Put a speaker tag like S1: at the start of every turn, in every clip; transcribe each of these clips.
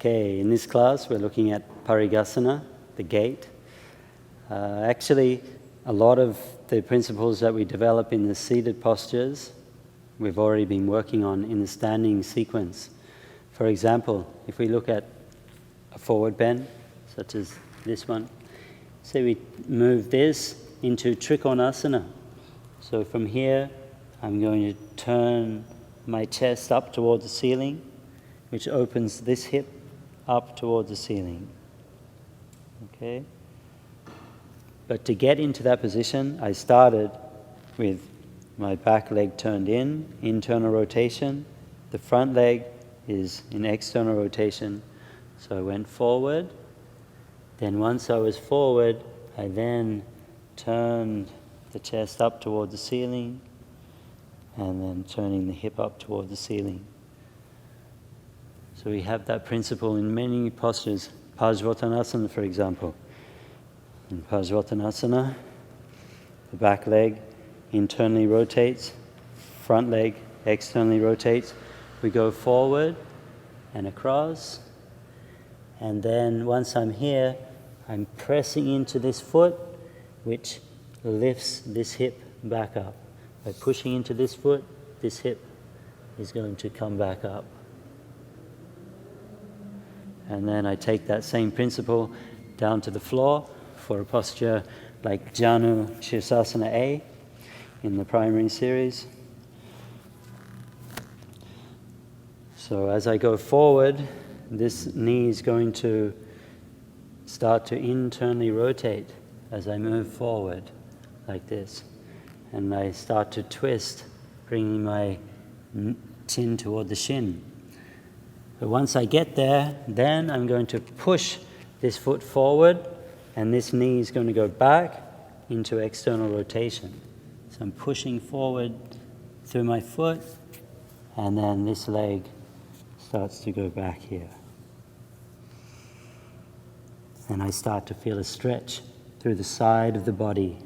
S1: Okay, in this class we're looking at Parighasana, the gate. Actually, a lot of the principles that we develop in the seated postures we've already been working on in the standing sequence. For example, if we look at a forward bend, such as this one, say we move this into Trikonasana. So from here, I'm going to turn my chest up towards the ceiling, which opens this hip up towards the ceiling. Okay? But to get into that position, I started with my back leg turned in, internal rotation. The front leg is in external rotation. So I went forward. Then once I was forward, I then turned the chest up towards the ceiling, and then turning the hip up toward the ceiling. So we have that principle in many postures. Parighasana, for example. In Parighasana, the back leg internally rotates, front leg externally rotates. We go forward and across, and then once I'm here, I'm pressing into this foot, which lifts this hip back up. By pushing into this foot, this hip is going to come back up. And then I take that same principle down to the floor for a posture like Janu Shirsasana A in the primary series. So as I go forward, this knee is going to start to internally rotate as I move forward, like this. And I start to twist, bringing my chin toward the shin. But once I get there, then I'm going to push this foot forward, and this knee is going to go back into external rotation. So I'm pushing forward through my foot, and then this leg starts to go back here. And I start to feel a stretch through the side of the body.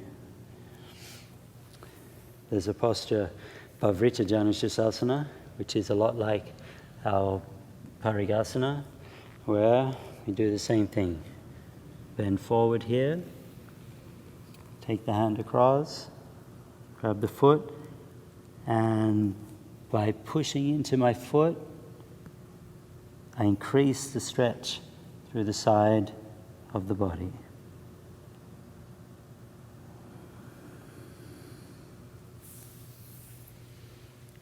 S1: There's a posture, Pavrita Janusasana, which is a lot like our Parighasana, where we do the same thing. Bend forward here, take the hand across, grab the foot, and by pushing into my foot, I increase the stretch through the side of the body.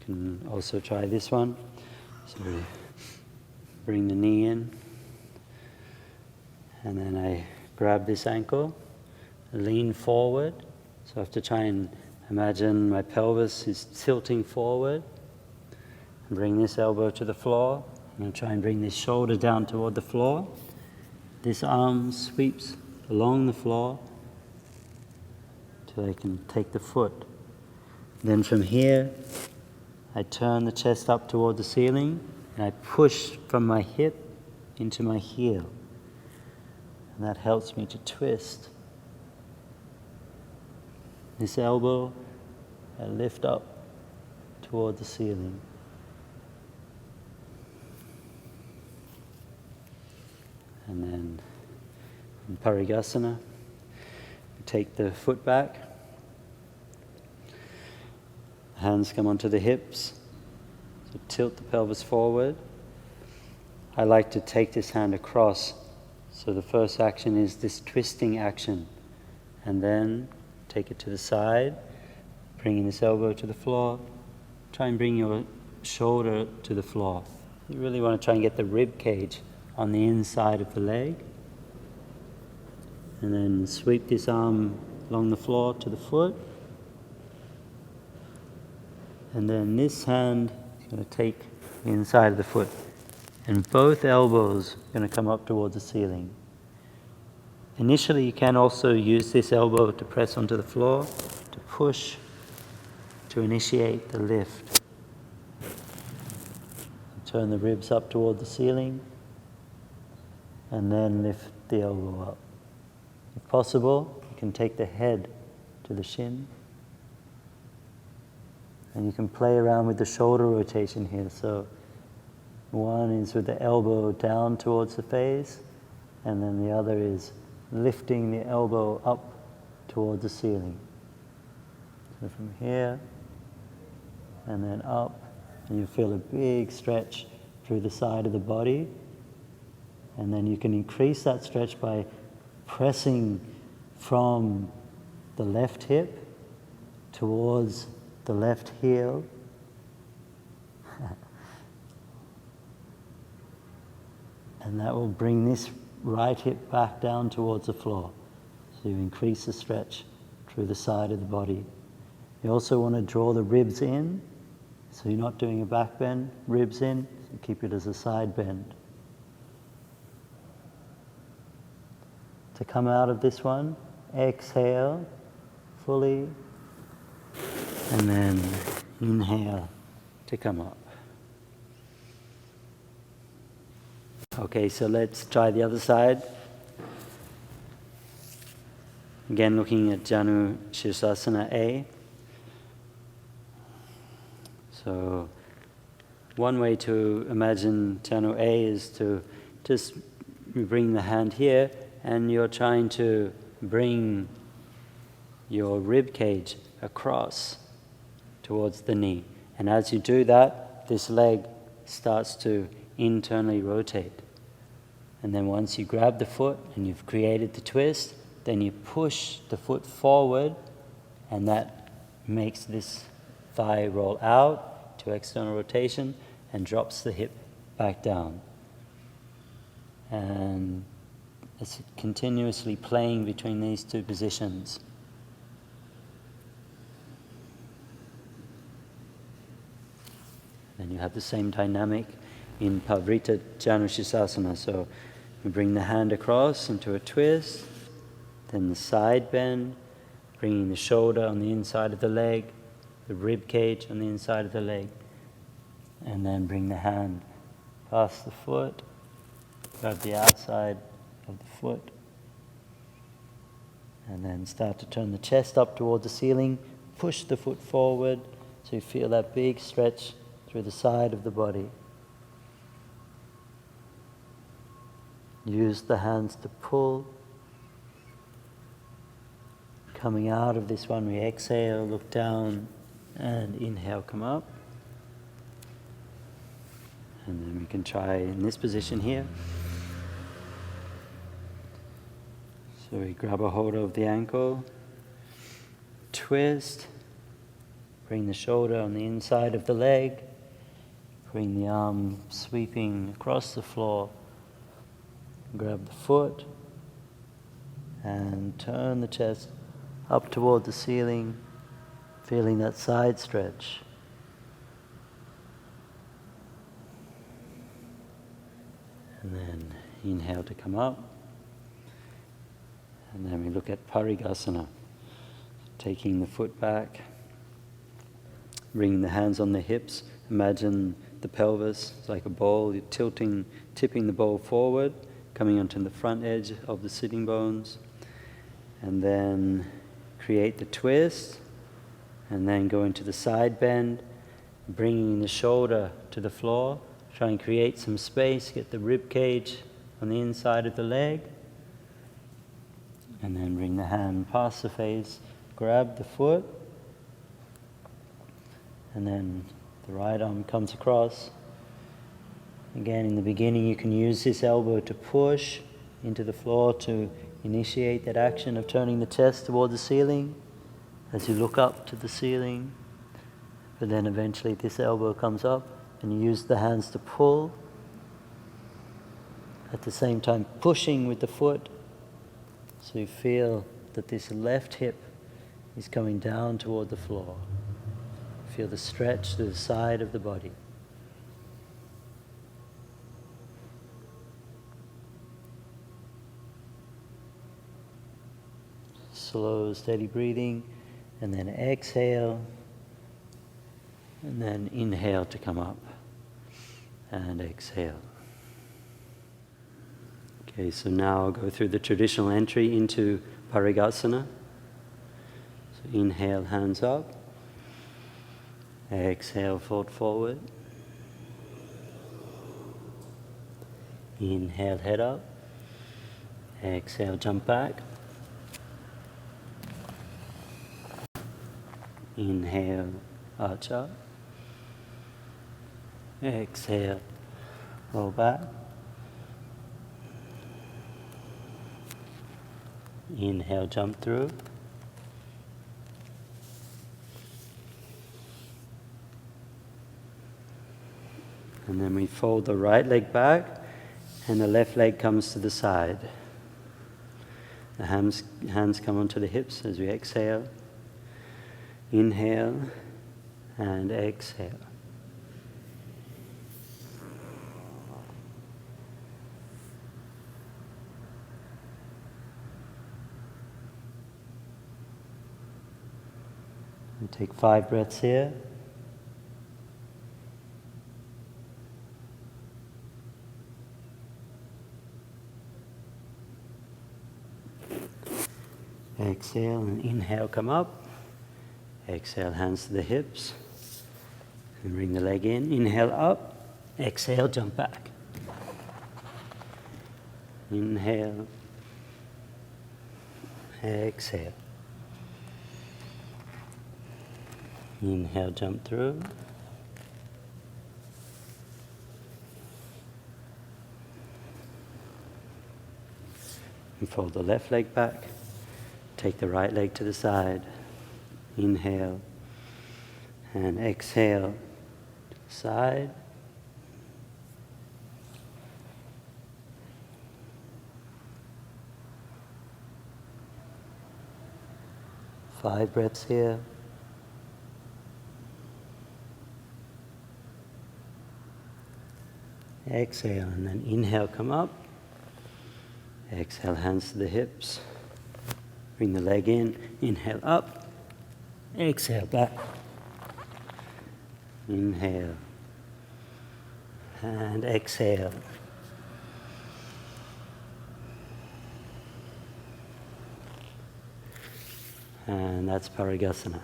S1: You can also try this one. So bring the knee in, and then I grab this ankle, lean forward. So I have to try and imagine my pelvis is tilting forward. And bring this elbow to the floor. I'm going to try and bring this shoulder down toward the floor. This arm sweeps along the floor till I can take the foot. Then from here, I turn the chest up toward the ceiling, and I push from my hip into my heel. And that helps me to twist. This elbow, I lift up toward the ceiling. And then in Parighasana, we take the foot back. Hands come onto the hips. So tilt the pelvis forward. I like to take this hand across. So the first action is this twisting action. And then take it to the side, bringing this elbow to the floor. Try and bring your shoulder to the floor. You really want to try and get the rib cage on the inside of the leg. And then sweep this arm along the floor to the foot. And then this hand is going to take the inside of the foot. And both elbows are going to come up towards the ceiling. Initially, you can also use this elbow to press onto the floor, to push, to initiate the lift. Turn the ribs up toward the ceiling, and then lift the elbow up. If possible, you can take the head to the shin. And you can play around with the shoulder rotation here. So One is with the elbow down towards the face, and then the other is lifting the elbow up towards the ceiling. So from here, and then up, and you feel a big stretch through the side of the body. And then you can increase that stretch by pressing from the left hip towards the left heel. And that will bring this right hip back down towards the floor. So you increase the stretch through the side of the body. You also want to draw the ribs in. So you're not doing a back bend, ribs in, so keep it as a side bend. To come out of this one, exhale fully, and then inhale to come up. Okay, so let's try the other side. Again, looking at Janu Shirsasana A. So one way to imagine Janu A is to just bring the hand here, and you're trying to bring your rib cage across towards the knee. And as you do that, this leg starts to internally rotate. And then once you grab the foot and you've created the twist, then you push the foot forward, and that makes this thigh roll out to external rotation and drops the hip back down. And it's continuously playing between these two positions. And you have the same dynamic in Pavrita Janu Shirsasana. So you bring the hand across into a twist, then the side bend, bringing the shoulder on the inside of the leg, the rib cage on the inside of the leg, and then bring the hand past the foot, grab the outside of the foot, and then start to turn the chest up toward the ceiling, push the foot forward so you feel that big stretch through the side of the body. Use the hands to pull. Coming out of this one, we exhale, look down, and inhale, come up. And then we can try in this position here. So we grab a hold of the ankle, twist, bring the shoulder on the inside of the leg, bring the arm sweeping across the floor, grab the foot, and turn the chest up toward the ceiling, feeling that side stretch. And then inhale to come up. And then we look at Parighasana, taking the foot back, bringing the hands on the hips. Imagine the pelvis, it's like a bowl. You're tipping the bowl forward, coming onto the front edge of the sitting bones. And then create the twist, and then go into the side bend, bringing the shoulder to the floor. Try and create some space, get the rib cage on the inside of the leg. And then bring the hand past the face, grab the foot, and then the right arm comes across. Again, in the beginning, you can use this elbow to push into the floor to initiate that action of turning the chest toward the ceiling as you look up to the ceiling. But then eventually this elbow comes up and you use the hands to pull, at the same time pushing with the foot, so you feel that this left hip is coming down toward the floor. Feel the stretch to the side of the body. Slow, steady breathing, and then exhale, and then inhale to come up, and exhale. Okay, so now I'll go through the traditional entry into Parighasana. So inhale, hands up. Exhale, fold forward. Inhale, head up. Exhale, jump back. Inhale, arch up. Exhale, roll back. Inhale, jump through. And then we fold the right leg back and the left leg comes to the side. The hands come onto the hips as we exhale. Inhale and exhale. We take 5 breaths here. Exhale and inhale, come up. Exhale, hands to the hips. And bring the leg in. Inhale up. Exhale, jump back. Inhale. Exhale. Inhale, jump through. And fold the left leg back. Take the right leg to the side. Inhale and exhale to the side. Five breaths here. Exhale and then inhale, come up. Exhale, hands to the hips. Bring the leg in. Inhale up. Exhale back. Inhale. And exhale. And that's Parighasana.